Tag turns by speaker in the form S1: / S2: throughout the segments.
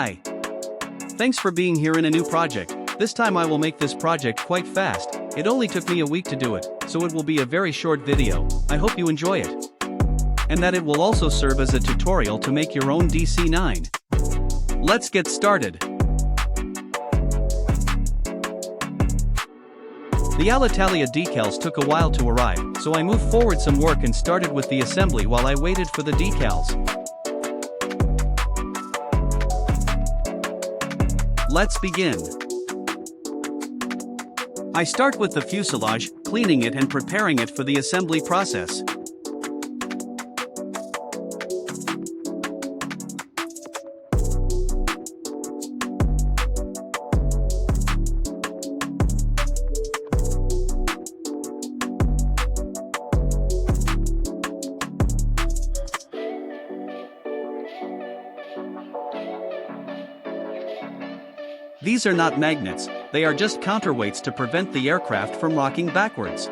S1: Hi! Thanks for being here in a new project. This time I will make this project quite fast. It only took me a week to do it, so it will be a very short video. I hope you enjoy it. And that it will also serve as a tutorial to make your own DC-9. Let's get started. The Alitalia decals took a while to arrive, so I moved forward some work and started with the assembly while I waited for the decals. Let's begin. I start with the fuselage, cleaning it and preparing it for the assembly process. These are not magnets, they are just counterweights to prevent the aircraft from rocking backwards.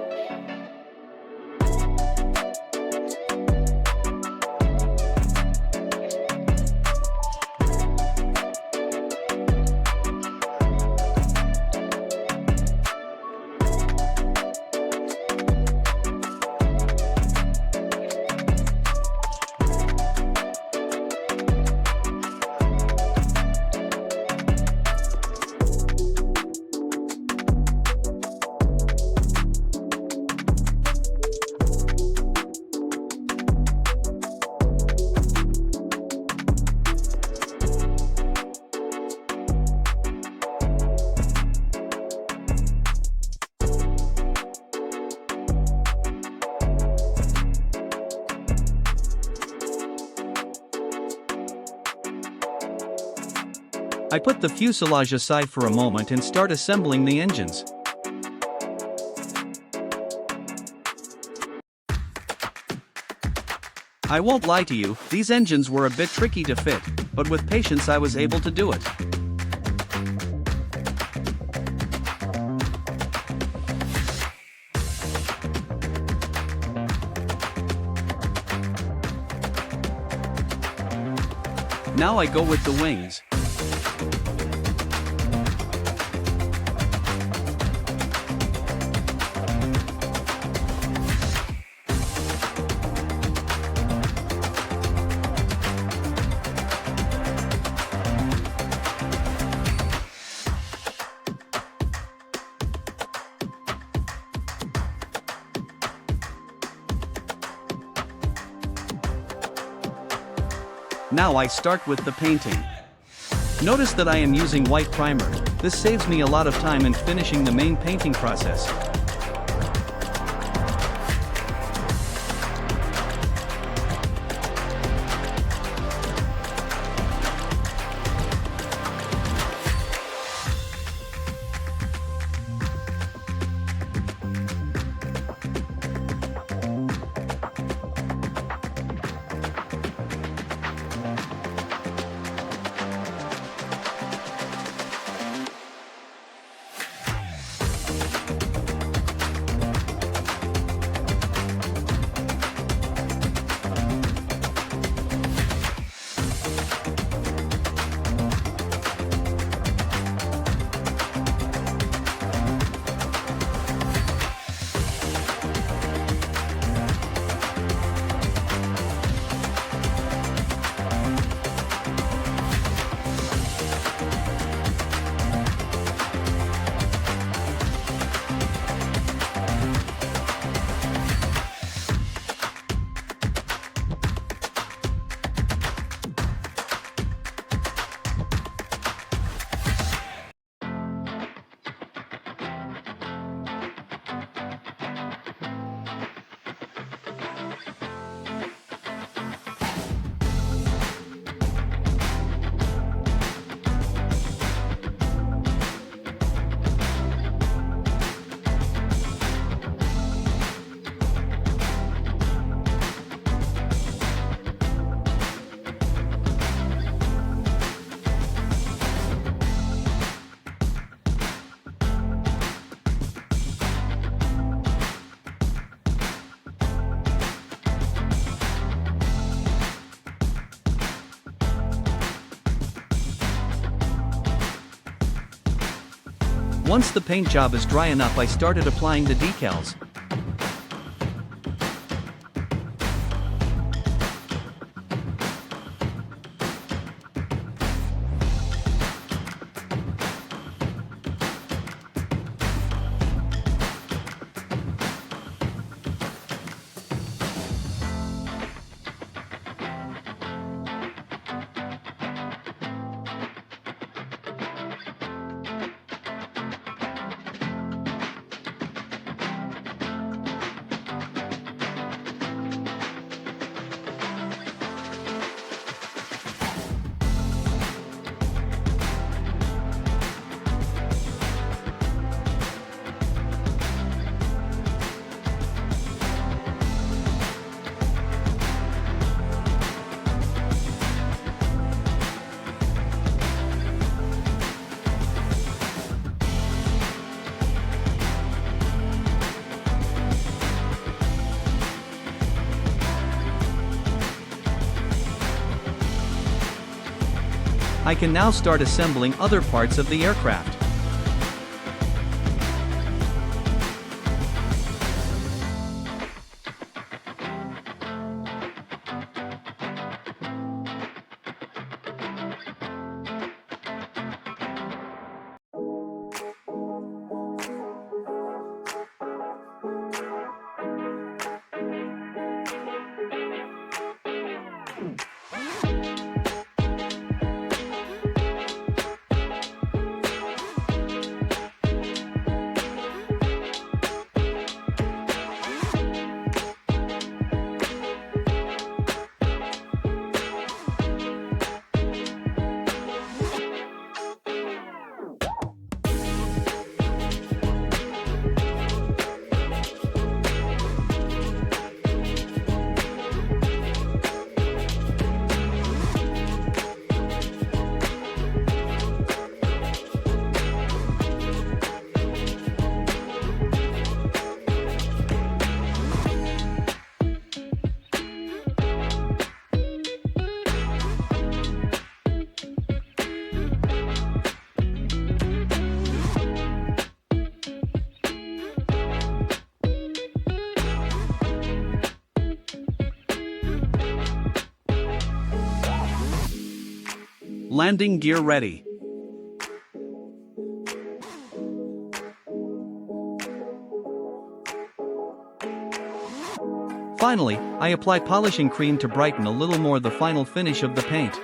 S1: I put the fuselage aside for a moment and start assembling the engines. I won't lie to you, these engines were a bit tricky to fit, but with patience I was able to do it. Now I go with the wings. Now I start with the painting. Notice that I am using white primer. This saves me a lot of time in finishing the main painting process. Once the paint job is dry enough, I started applying the decals. I can now start assembling other parts of the aircraft. Landing gear ready. Finally, I apply polishing cream to brighten a little more the final finish of the paint.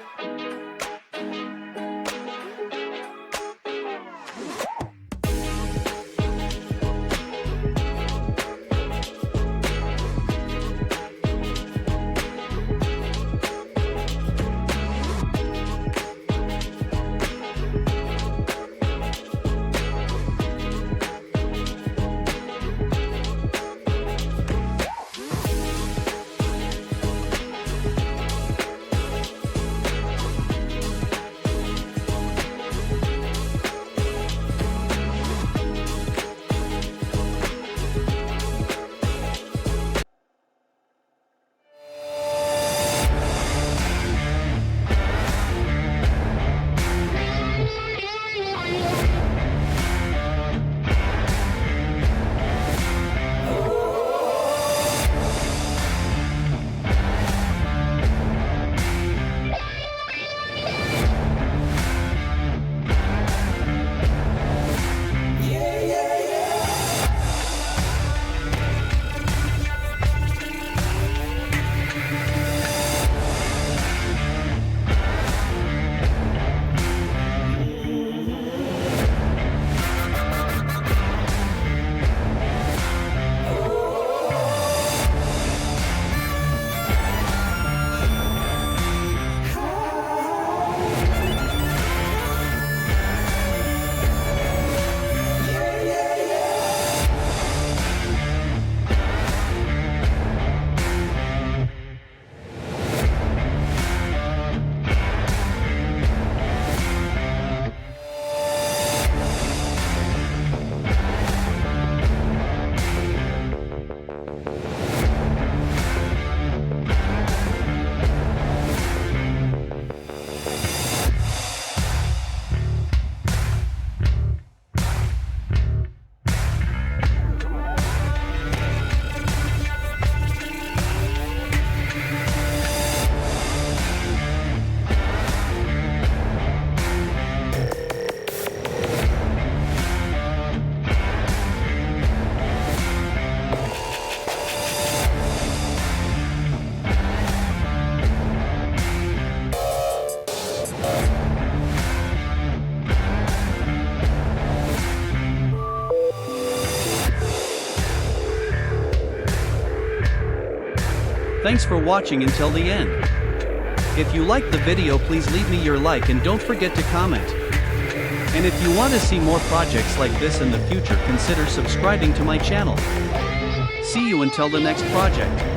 S1: Thanks for watching until the end. If you liked the video, please leave me your like and don't forget to comment. And if you want to see more projects like this in the future, consider subscribing to my channel. See you until the next project.